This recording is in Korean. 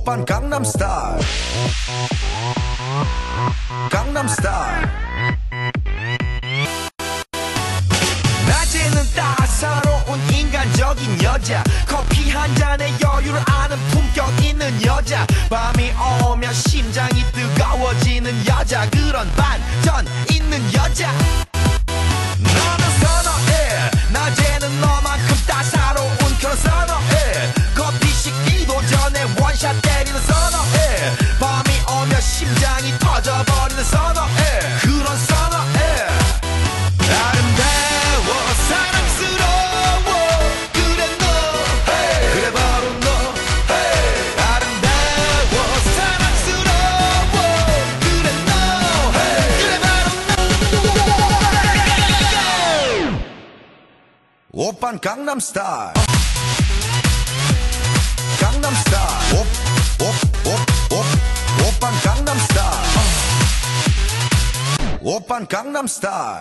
오빤 강남스타일 강남스타일 낮에는 따사로운 인간적인 여자 커피 한 잔에 여유를 아는 품격 있는 여자 밤이 오면 심장이 뜨거워지는 여자 그런 반전 있는 여자 너는 선호해 낮에는 너만큼 따사로운 그런 선호해 커피 식기도 전에 원샷 때리는 선호해 밤이 오면 심장이 터져버리는 선호해 그런 선호해 아름다워 사랑스러워 그래 너 hey. 그래 바로 너 hey. 아름다워 사랑스러워 그래 너 hey. 그래 바로 너 오빤 강남스타일 강남스타일 오빤 강남스타일 오빤 강남스타일